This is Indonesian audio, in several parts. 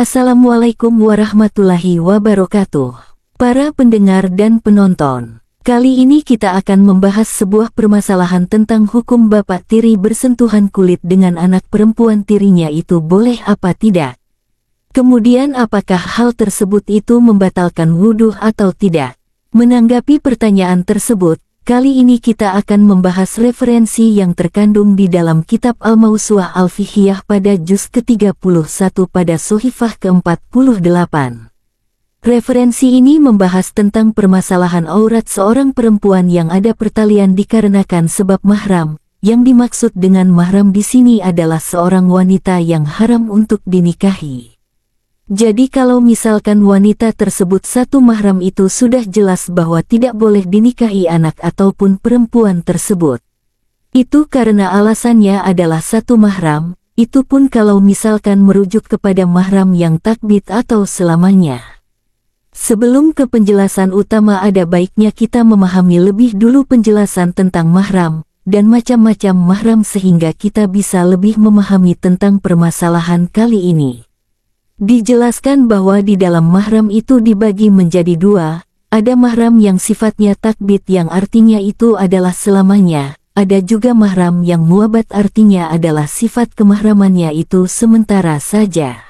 Assalamualaikum warahmatullahi wabarakatuh. Para pendengar dan penonton, kali ini kita akan membahas sebuah permasalahan tentang hukum bapak tiri bersentuhan kulit dengan anak perempuan tirinya itu boleh apa tidak. Kemudian apakah hal tersebut itu membatalkan wudhu atau tidak? Menanggapi pertanyaan tersebut, kali ini kita akan membahas referensi yang terkandung di dalam kitab Al-Mawsu'ah Al-Fiqhiyah pada juz ke-31 pada sohifah ke-48. Referensi ini membahas tentang permasalahan aurat seorang perempuan yang ada pertalian dikarenakan sebab mahram. Yang dimaksud dengan mahram di sini adalah seorang wanita yang haram untuk dinikahi. Jadi kalau misalkan wanita tersebut satu mahram itu sudah jelas bahwa tidak boleh dinikahi anak ataupun perempuan tersebut. Itu karena alasannya adalah satu mahram, itu pun kalau misalkan merujuk kepada mahram yang takbit atau selamanya. Sebelum ke penjelasan utama ada baiknya kita memahami lebih dulu penjelasan tentang mahram dan macam-macam mahram sehingga kita bisa lebih memahami tentang permasalahan kali ini. Dijelaskan bahwa di dalam mahram itu dibagi menjadi dua, ada mahram yang sifatnya takbit yang artinya itu adalah selamanya, ada juga mahram yang muabat artinya adalah sifat kemahramannya itu sementara saja.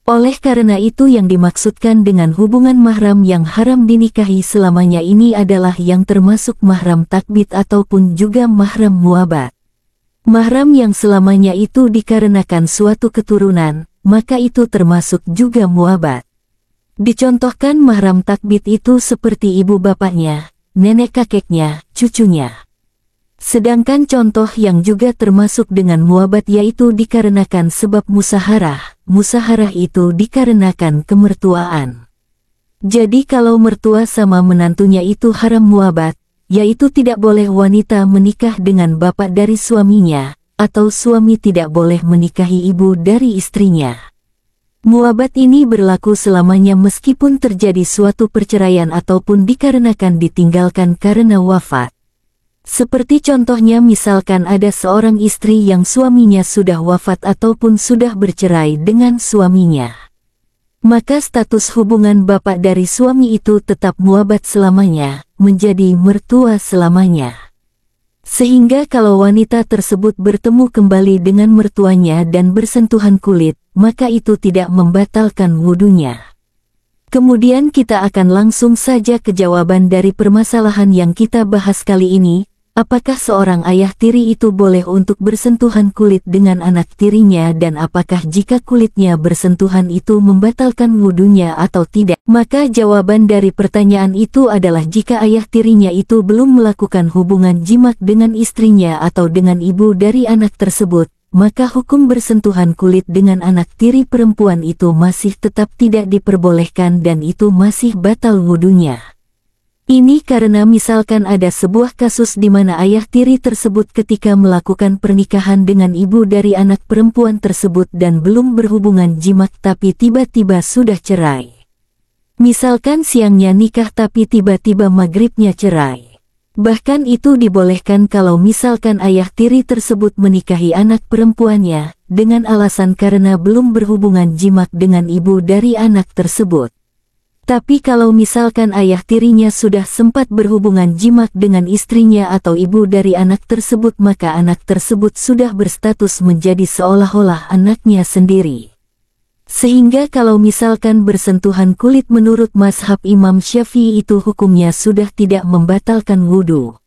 Oleh karena itu yang dimaksudkan dengan hubungan mahram yang haram dinikahi selamanya ini adalah yang termasuk mahram takbit ataupun juga mahram muabat. Mahram yang selamanya itu dikarenakan suatu keturunan, maka itu termasuk juga muabat. Dicontohkan mahram takbit itu seperti ibu bapaknya, nenek kakeknya, cucunya. Sedangkan contoh yang juga termasuk dengan muabat yaitu dikarenakan sebab musaharah. Musaharah itu dikarenakan kemertuaan. Jadi kalau mertua sama menantunya itu haram muabat, yaitu tidak boleh wanita menikah dengan bapak dari suaminya, atau suami tidak boleh menikahi ibu dari istrinya. Muabat ini berlaku selamanya meskipun terjadi suatu perceraian ataupun dikarenakan ditinggalkan karena wafat. Seperti contohnya misalkan ada seorang istri yang suaminya sudah wafat ataupun sudah bercerai dengan suaminya. Maka status hubungan bapak dari suami itu tetap muabat selamanya, menjadi mertua selamanya. Sehingga kalau wanita tersebut bertemu kembali dengan mertuanya dan bersentuhan kulit, maka itu tidak membatalkan wudunya. Kemudian kita akan langsung saja ke jawaban dari permasalahan yang kita bahas kali ini. Apakah seorang ayah tiri itu boleh untuk bersentuhan kulit dengan anak tirinya dan apakah jika kulitnya bersentuhan itu membatalkan wudunya atau tidak? Maka jawaban dari pertanyaan itu adalah jika ayah tirinya itu belum melakukan hubungan jimat dengan istrinya atau dengan ibu dari anak tersebut, maka hukum bersentuhan kulit dengan anak tiri perempuan itu masih tetap tidak diperbolehkan dan itu masih batal wudunya. Ini karena misalkan ada sebuah kasus di mana ayah tiri tersebut ketika melakukan pernikahan dengan ibu dari anak perempuan tersebut dan belum berhubungan jimat tapi tiba-tiba sudah cerai. Misalkan siangnya nikah tapi tiba-tiba maghribnya cerai. Bahkan itu dibolehkan kalau misalkan ayah tiri tersebut menikahi anak perempuannya dengan alasan karena belum berhubungan jimat dengan ibu dari anak tersebut. Tapi kalau misalkan ayah tirinya sudah sempat berhubungan jimat dengan istrinya atau ibu dari anak tersebut maka anak tersebut sudah berstatus menjadi seolah-olah anaknya sendiri. Sehingga kalau misalkan bersentuhan kulit menurut mazhab Imam Syafi'i itu hukumnya sudah tidak membatalkan wudhu.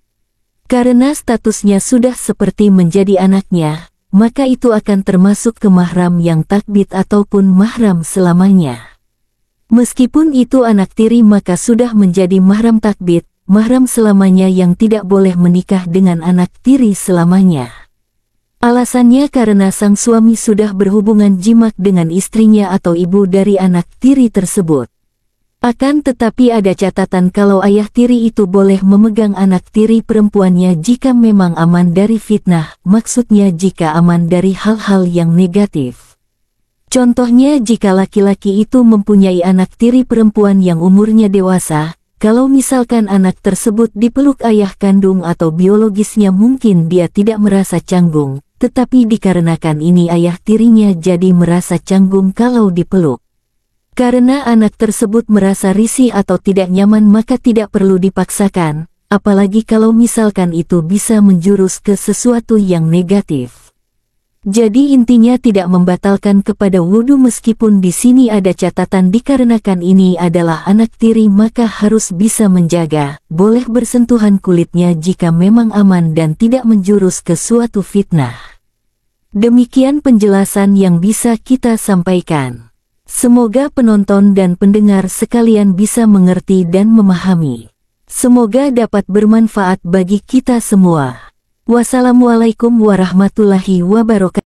Karena statusnya sudah seperti menjadi anaknya, maka itu akan termasuk ke mahram yang takbit ataupun mahram selamanya. Meskipun itu anak tiri maka sudah menjadi mahram takbit, mahram selamanya yang tidak boleh menikah dengan anak tiri selamanya. Alasannya karena sang suami sudah berhubungan jimat dengan istrinya atau ibu dari anak tiri tersebut. Akan tetapi ada catatan kalau ayah tiri itu boleh memegang anak tiri perempuannya jika memang aman dari fitnah, maksudnya jika aman dari hal-hal yang negatif. Contohnya jika laki-laki itu mempunyai anak tiri perempuan yang umurnya dewasa, kalau misalkan anak tersebut dipeluk ayah kandung atau biologisnya mungkin dia tidak merasa canggung, tetapi dikarenakan ini ayah tirinya jadi merasa canggung kalau dipeluk. Karena anak tersebut merasa risih atau tidak nyaman maka tidak perlu dipaksakan, apalagi kalau misalkan itu bisa menjurus ke sesuatu yang negatif. Jadi intinya tidak membatalkan kepada wudhu meskipun di sini ada catatan dikarenakan ini adalah anak tiri maka harus bisa menjaga, boleh bersentuhan kulitnya jika memang aman dan tidak menjurus ke suatu fitnah. Demikian penjelasan yang bisa kita sampaikan. Semoga penonton dan pendengar sekalian bisa mengerti dan memahami. Semoga dapat bermanfaat bagi kita semua. Wassalamualaikum warahmatullahi wabarakatuh.